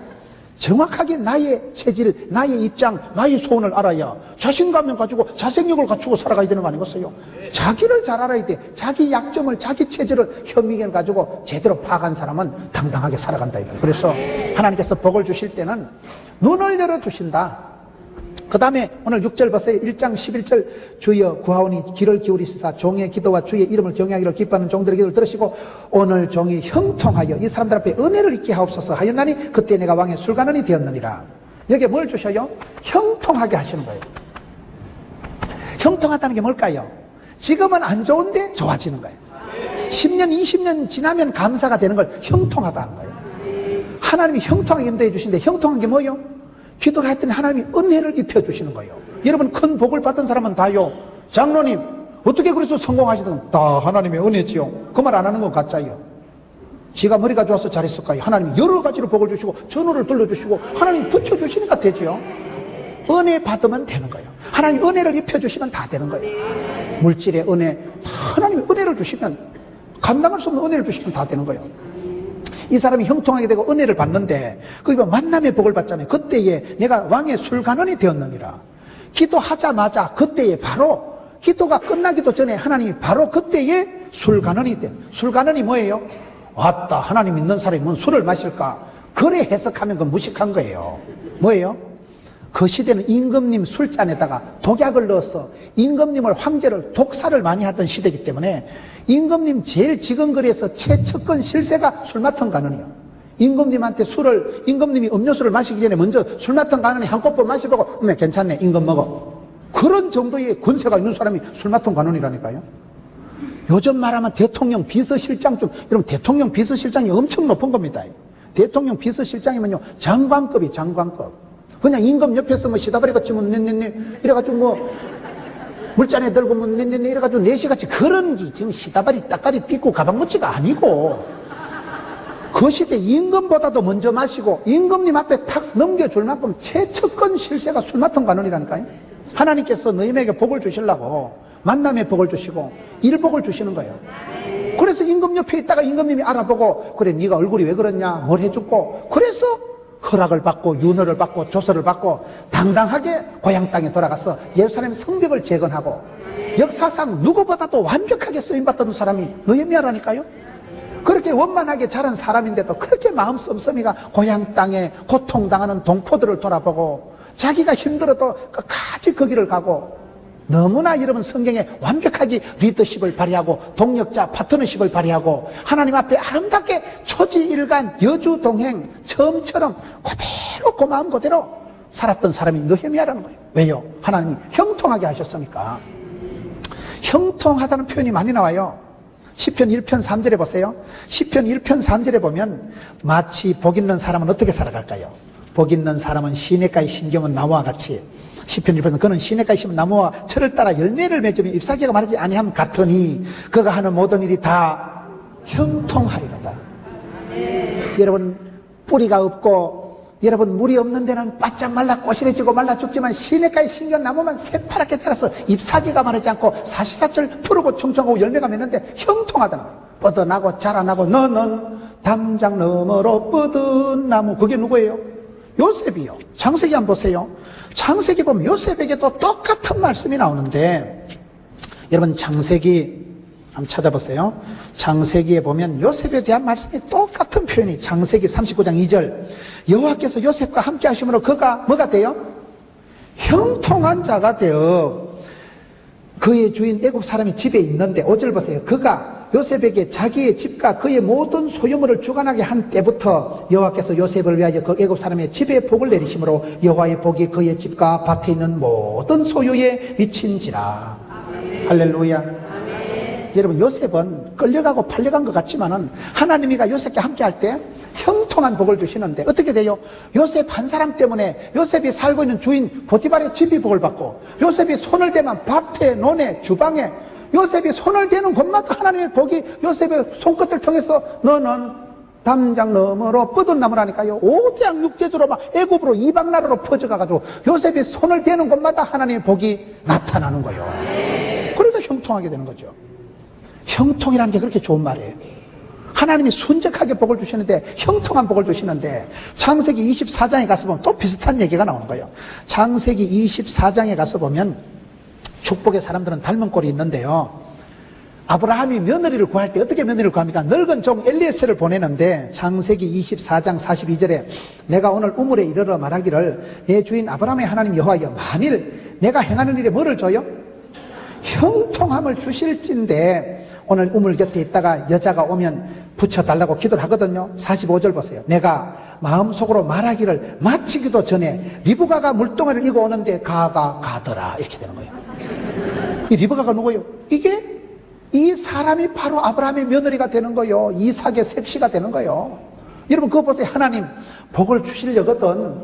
정확하게 나의 체질, 나의 입장, 나의 소원을 알아야 자신감을 가지고 자생력을 갖추고 살아가야 되는 거 아니겠어요? 자기를 잘 알아야 돼. 자기 약점을, 자기 체질을 현미경을 가지고 제대로 파악한 사람은 당당하게 살아간다. 그래서 하나님께서 복을 주실 때는 눈을 열어주신다. 그 다음에 오늘 6절 보세요. 1장 11절 주여 구하오니 귀를 기울이시사 종의 기도와 주의 이름을 경외하기를 기뻐하는 종들의 기도를 들으시고 오늘 종이 형통하여 이 사람들 앞에 은혜를 있게 하옵소서 하였나니 그때 내가 왕의 술관원이 되었느니라. 여기에 뭘 주셔요? 형통하게 하시는 거예요. 형통하다는 게 뭘까요? 지금은 안 좋은데 좋아지는 거예요. 10년 20년 지나면 감사가 되는 걸 형통하다는 거예요. 하나님이 형통하게 인도해 주시는데 형통한 게 뭐예요? 기도를 했더니 하나님이 은혜를 입혀주시는 거예요. 여러분 큰 복을 받은 사람은 다요, 장로님 어떻게 그래서 성공하시든 다 하나님의 은혜지요. 그 말 안 하는 건 가짜예요. 지가 머리가 좋아서 잘했을까요? 하나님이 여러 가지로 복을 주시고 전우를 둘러주시고 하나님이 붙여주시니까 되지요. 은혜 받으면 되는 거예요. 하나님 은혜를 입혀주시면 다 되는 거예요. 물질의 은혜, 하나님이 은혜를 주시면, 감당할 수 없는 은혜를 주시면 다 되는 거예요. 이 사람이 형통하게 되고 은혜를 받는데 그게 만남의 복을 받잖아요. 그때에 내가 왕의 술관원이 되었느니라. 기도하자마자 그때에 바로 기도가 끝나기도 전에 하나님이 바로 그때에 술관원이 돼. 술관원이 뭐예요? 왔다, 하나님 있는 사람이 뭔 술을 마실까? 그래 해석하면 그 무식한 거예요. 뭐예요? 그 시대는 임금님 술잔에다가 독약을 넣어서 임금님을 황제를 독살을 많이 하던 시대이기 때문에 임금님 제일 지근거리에서 최측근 실세가 술 맡은 관원이요. 임금님한테 술을, 임금님이 음료수를 마시기 전에 먼저 술 맡은 관원이 한 꼬집 마셔보고 괜찮네, 임금 먹어. 그런 정도의 권세가 있는 사람이 술 맡은 관원이라니까요. 요즘 말하면 대통령 비서실장쯤, 여러분 대통령 비서실장이 엄청 높은 겁니다. 대통령 비서실장이면요 장관급이 장관급. 그냥 임금 옆에서 뭐 시다바리 같이 뭐 이래가지고 뭐 물잔에 들고 뭐 이래가지고 내시같이 그런 게 지금 시다바리 따까리 삐고 가방무치가 아니고, 그 시대 임금보다도 먼저 마시고 임금님 앞에 탁 넘겨줄 만큼 최측근 실세가 술 맡은 관원이라니까요. 하나님께서 너희에게 복을 주시려고 만남의 복을 주시고 일복을 주시는 거예요. 그래서 임금 옆에 있다가 임금님이 알아보고 그래 네가 얼굴이 왜 그렇냐 뭘 해줬고 그래서 허락을 받고 윤허를 받고 조서를 받고 당당하게 고향 땅에 돌아가서 예루살렘 성벽을 재건하고 역사상 누구보다도 완벽하게 쓰임받던 사람이 느헤미야라니까요. 그렇게 원만하게 자란 사람인데도 그렇게 마음 씀씀이가 고향 땅에 고통당하는 동포들을 돌아보고 자기가 힘들어도 끝까지 그 길을 가고 너무나 여러분 성경에 완벽하게 리더십을 발휘하고 동력자 파트너십을 발휘하고 하나님 앞에 아름답게 초지일간 여주동행 처음처럼 그대로 그 마음 그대로 살았던 사람이 느헤미야라는 거예요. 왜요? 하나님이 형통하게 하셨으니까. 형통하다는 표현이 많이 나와요. 시편 1편 3절에 보세요. 시편 1편 3절에 보면 마치 복 있는 사람은 어떻게 살아갈까요? 복 있는 사람은 시냇가에 심겨온 나무와 같이 시편 1편 그는 시냇가에 심은 나무와 철을 따라 열매를 맺으며 잎사귀가 마르지 아니함 같으니 그가 하는 모든 일이 다 형통하리로다. 여러분 뿌리가 없고 여러분 물이 없는 데는 바짝 말라 꼬시러지고 말라 죽지만 시냇가에 심겨온 나무만 새파랗게 자라서 잎사귀가 마르지 않고 사시사철 푸르고 청청하고 열매가 맺는데 형통하다는 거예요. 뻗어나고 자라나고 너는 담장 너머로 뻗은 나무. 그게 누구예요? 요셉이요. 창세기 한번 보세요. 창세기 보면 요셉에게도 똑같은 말씀이 나오는데 여러분 창세기 한번 찾아보세요. 창세기에 보면 요셉에 대한 말씀이 똑같은 표현이 창세기 39장 2절 여호와께서 요셉과 함께 하심으로 그가 뭐가 돼요? 형통한 자가 되어 그의 주인 애굽 사람이 집에 있는데 5절 보세요. 그가 요셉에게 자기의 집과 그의 모든 소유물을 주관하게 한 때부터 여호와께서 요셉을 위하여 그 애굽 사람의 집에 복을 내리심으로 여호와의 복이 그의 집과 밭에 있는 모든 소유에 미친지라. 할렐루야. 여러분 요셉은 끌려가고 팔려간 것 같지만은 하나님이가 요셉과 함께 할 때 형통한 복을 주시는데 어떻게 돼요? 요셉 한 사람 때문에 요셉이 살고 있는 주인 보디발의 집이 복을 받고 요셉이 손을 대면 밭에 논에 주방에 요셉이 손을 대는 곳마다 하나님의 복이 요셉의 손끝을 통해서 너는 담장 너머로 뻗은 나무라니까요. 5대양 6제주로 막 애굽으로 이방 나라로 퍼져가가지고 요셉이 손을 대는 곳마다 하나님의 복이 나타나는 거예요. 그러다 형통하게 되는 거죠. 형통이라는 게 그렇게 좋은 말이에요. 하나님이 순적하게 복을 주시는데 형통한 복을 주시는데 창세기 24장에 가서 보면 또 비슷한 얘기가 나오는 거예요. 창세기 24장에 가서 보면 축복의 사람들은 닮은 꼴이 있는데요. 아브라함이 며느리를 구할 때 어떻게 며느리를 구합니까? 늙은 종 엘리에셀을 보내는데 창세기 24장 42절에 내가 오늘 우물에 이르러 말하기를 내 주인 아브라함의 하나님 여호와여 만일 내가 행하는 일에 뭐를 줘요? 형통함을 주실진데 오늘 우물 곁에 있다가 여자가 오면 붙여달라고 기도를 하거든요. 45절 보세요. 내가 마음속으로 말하기를 마치기도 전에 리브가가 물동이를 이고 오는데 가더라. 이렇게 되는 거예요. 이 리브가가 누구예요? 이게 이 사람이 바로 아브라함의 며느리가 되는 거예요. 이삭의 셉시가 되는 거예요. 여러분 그거 보세요. 하나님 복을 주시려거든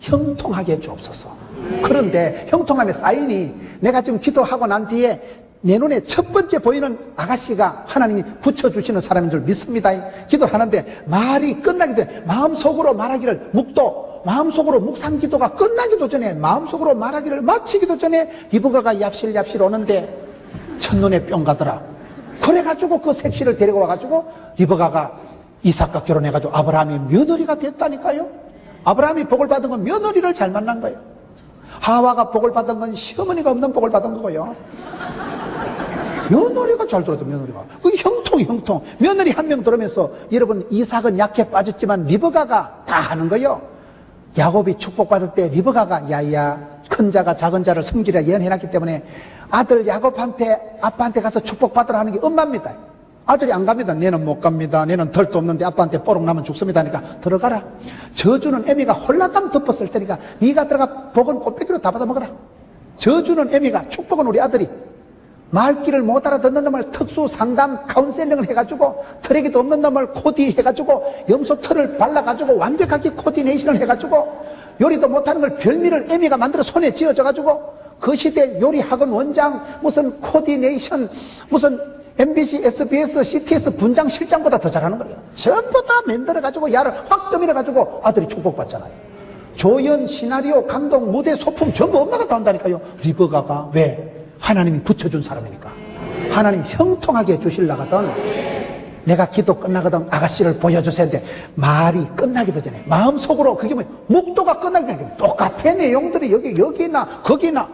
형통하게 주옵소서. 그런데 형통함의 사인이 내가 지금 기도하고 난 뒤에 내 눈에 첫 번째 보이는 아가씨가 하나님이 붙여주시는 사람인 줄 믿습니다. 기도를 하는데 말이 끝나기 전에 마음속으로 말하기를 묵도 마음속으로 묵상 기도가 끝나기도 전에 마음속으로 말하기를 마치기도 전에 리브가가 얍실얍실 오는데 첫눈에 뿅 가더라. 그래가지고 그 섹시를 데리고 와가지고 리브가가 이삭과 결혼해가지고 아브라함이 며느리가 됐다니까요. 아브라함이 복을 받은 건 며느리를 잘 만난 거예요. 하와가 복을 받은 건 시어머니가 없는 복을 받은 거고요. 며느리가 잘 들었다. 며느리가 그게 형통 며느리 한 명 들으면서 여러분 이삭은 약해 빠졌지만 리브가가 다 하는 거예요. 야곱이 축복받을 때 리브가가 야야 큰 자가 작은 자를 섬기라 예언해놨기 때문에 아들 야곱한테 아빠한테 가서 축복받으라 하는 게 엄마입니다. 아들이 안 갑니다. 내는 못 갑니다. 내는 덜도 없는데 아빠한테 뽀록 나면 죽습니다 하니까 들어가라. 저주는 애미가 홀라당 덮었을 테니까 네가 들어가 복은 꽃배기로 다 받아먹어라. 저주는 애미가 축복은 우리 아들이 말귀를 못 알아듣는 놈을 특수 상담 카운셀링을 해가지고 트레기도 없는 놈을 코디 해가지고 염소 털을 발라가지고 완벽하게 코디네이션을 해가지고 요리도 못하는 걸 별미를 애미가 만들어 손에 쥐어져가지고 그 시대 요리 학원 원장 무슨 코디네이션 무슨 MBC, SBS, CTS 분장 실장보다 더 잘하는 거예요. 전부 다 만들어가지고 야를 확 떠밀어가지고 아들이 축복받잖아요. 조연, 시나리오, 감독, 무대, 소품 전부 엄마가 다 한다니까요. 리브가가 왜? 하나님이 붙여준 사람이니까. 하나님 형통하게 해주시려고 하던 내가 기도 끝나거든 아가씨를 보여주세요 했는데 말이 끝나기도 전에 마음속으로 그게 뭐 묵도가 끝나기 전에 똑같아 내용들이 여기나 거기나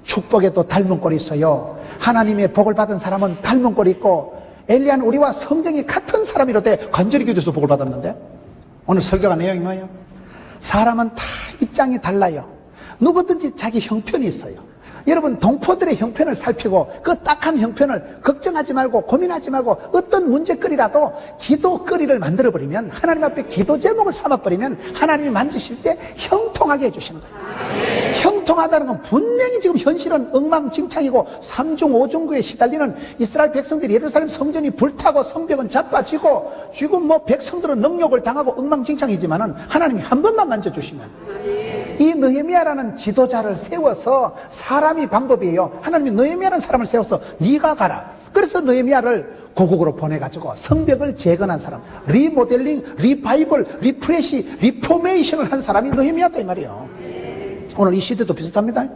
축복에도 닮은 꼴이 있어요. 하나님의 복을 받은 사람은 닮은 꼴이 있고 엘리야는 우리와 성정이 같은 사람이로되 간절히 기도해서 복을 받았는데 오늘 설교가 내용이 뭐예요? 사람은 다 입장이 달라요. 누구든지 자기 형편이 있어요. 여러분 동포들의 형편을 살피고 그 딱한 형편을 걱정하지 말고 고민하지 말고 어떤 문제거리라도 기도거리를 만들어버리면 하나님 앞에 기도 제목을 삼아버리면 하나님이 만지실 때 형통하게 해주시는 거예요. 형통하다는 건 분명히 지금 현실은 엉망진창이고 삼중오중구에 시달리는 이스라엘 백성들이 예루살렘 성전이 불타고 성벽은 자빠지고 지금 뭐 백성들은 능욕을 당하고 엉망진창이지만은 하나님이 한 번만 만져주시면 이 느헤미야라는 지도자를 세워서 사람이 방법이에요. 하나님이 느헤미야라는 사람을 세워서 네가 가라. 그래서 느헤미야를 고국으로 보내가지고 성벽을 재건한 사람, 리모델링, 리바이벌, 리프레시, 리포메이션을 한 사람이 느헤미야다 이 말이에요. 오늘 이 시대도 비슷합니다.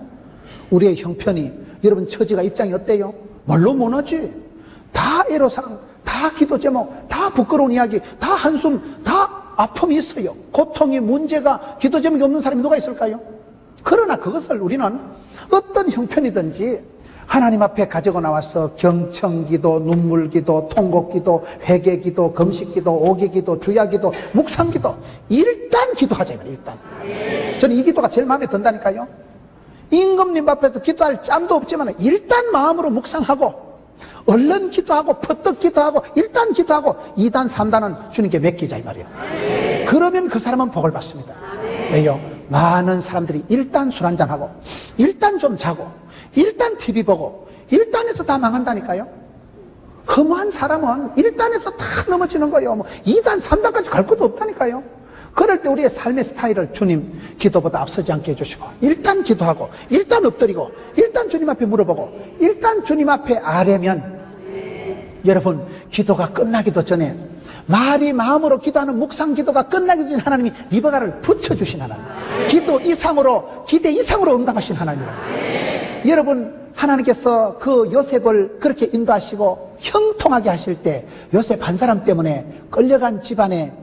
우리의 형편이 여러분 처지가 입장이 어때요? 뭘로 무너지? 다 애로사항, 다 기도 제목, 다 부끄러운 이야기, 다 한숨, 다 아픔이 있어요. 고통이 문제가 기도 제목이 없는 사람이 누가 있을까요? 그러나 그것을 우리는 어떤 형편이든지 하나님 앞에 가지고 나와서 경청기도, 눈물기도, 통곡기도, 회개기도, 금식기도, 오기기도, 주야기도, 묵상기도 일단 기도하자 일단. 저는 이 기도가 제일 마음에 든다니까요. 임금님 앞에도 기도할 짬도 없지만 일단 마음으로 묵상하고 얼른 기도하고 퍼뜩 기도하고 일단 기도하고 2단 3단은 주님께 맡기자 이 말이에요. 그러면 그 사람은 복을 받습니다. 왜요? 많은 사람들이 일단 술 한잔하고 일단 좀 자고 일단 TV 보고 일단에서 다 망한다니까요. 허무한 사람은 일단에서 다 넘어지는 거예요. 뭐 2단 3단까지 갈 것도 없다니까요. 그럴 때 우리의 삶의 스타일을 주님 기도보다 앞서지 않게 해주시고 일단 기도하고 일단 엎드리고 일단 주님 앞에 물어보고 일단 주님 앞에 아뢰면 여러분 기도가 끝나기도 전에 말이 마음으로 기도하는 묵상 기도가 끝나기 전에 하나님이 리버가를 붙여주신 하나님, 기도 이상으로 기대 이상으로 응답하신 하나님이라. 여러분 하나님께서 그 요셉을 그렇게 인도하시고 형통하게 하실 때 요셉 한 사람 때문에 끌려간 집안의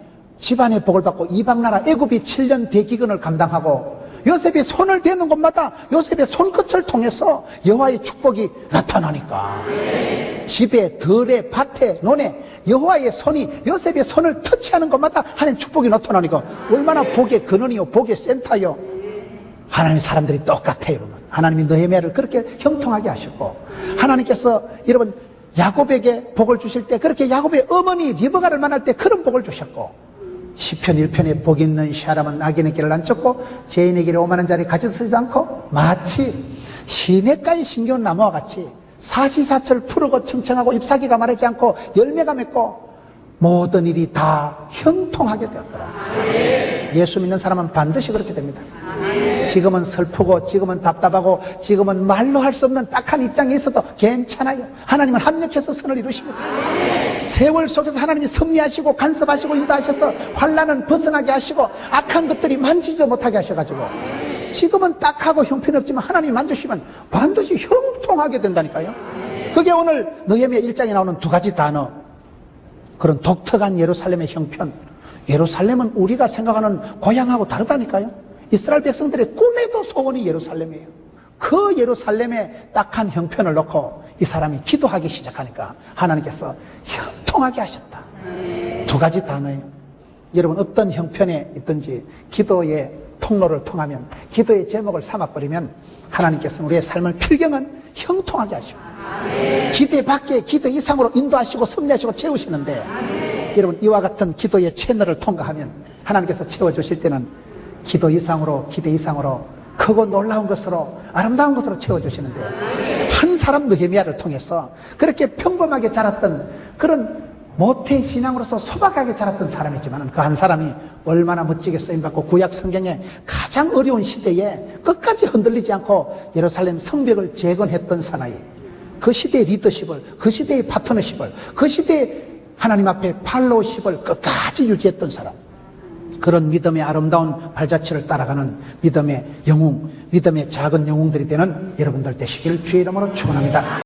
복을 받고 이방나라 애굽이 7년 대기근을 감당하고 요셉이 손을 대는 곳마다 요셉의 손끝을 통해서 여호와의 축복이 나타나니까 집에 들에 밭에 논에 여호와의 손이 요셉의 손을 터치하는 곳마다 하나님 축복이 나타나니까 얼마나 복의 근원이요 복의 센터요. 하나님 사람들이 똑같아요 여러분. 하나님이 느헤미야를 그렇게 형통하게 하셨고 하나님께서 여러분 야곱에게 복을 주실 때 그렇게 야곱의 어머니 리브가를 만날 때 그런 복을 주셨고 시편 1편에 복 있는 사람은 악인의 길을 안 쫓고 죄인의 길에 오만한 자리 가져서지도 않고 마치 시냇가에 심겨온 나무와 같이 사시사철 푸르고 청청하고 잎사귀가 마르지 않고 열매가 맺고 모든 일이 다 형통하게 되었더라. 예수 믿는 사람은 반드시 그렇게 됩니다. 지금은 슬프고 지금은 답답하고 지금은 말로 할 수 없는 딱한 입장에 있어도 괜찮아요. 하나님은 합력해서 선을 이루십니다. 세월 속에서 하나님이 섭리하시고 간섭하시고 인도하셔서 환난은 벗어나게 하시고 악한 것들이 만지지도 못하게 하셔가지고 지금은 딱하고 형편없지만 하나님이 만드시면 반드시 형통하게 된다니까요. 그게 오늘 느헤미야 1장에 나오는 두 가지 단어, 그런 독특한 예루살렘의 형편. 예루살렘은 우리가 생각하는 고향하고 다르다니까요. 이스라엘 백성들의 꿈에도 소원이 예루살렘이에요. 그 예루살렘의 딱한 형편을 놓고 이 사람이 기도하기 시작하니까 하나님께서 형통하게 하셨다. 두 가지 단어예요. 여러분 어떤 형편에 있든지 기도의 통로를 통하면 기도의 제목을 삼아버리면 하나님께서는 우리의 삶을 필경은 형통하게 하시고 기대 밖에 기대 이상으로 인도하시고 섭리하시고 채우시는데 여러분 이와 같은 기도의 채널을 통과하면 하나님께서 채워주실 때는 기도 이상으로 기대 이상으로 크고 놀라운 것으로 아름다운 것으로 채워주시는데 한 사람 느헤미야를 통해서 그렇게 평범하게 자랐던 그런 모태 신앙으로서 소박하게 자랐던 사람이지만 그 한 사람이 얼마나 멋지게 쓰임받고 구약 성경에 가장 어려운 시대에 끝까지 흔들리지 않고 예루살렘 성벽을 재건했던 사나이, 그 시대의 리더십을, 그 시대의 파트너십을, 그 시대의 하나님 앞에 팔로우십을 끝까지 유지했던 사람, 그런 믿음의 아름다운 발자취를 따라가는 믿음의 영웅 믿음의 작은 영웅들이 되는 여러분들 되시길 주의 이름으로 축원합니다.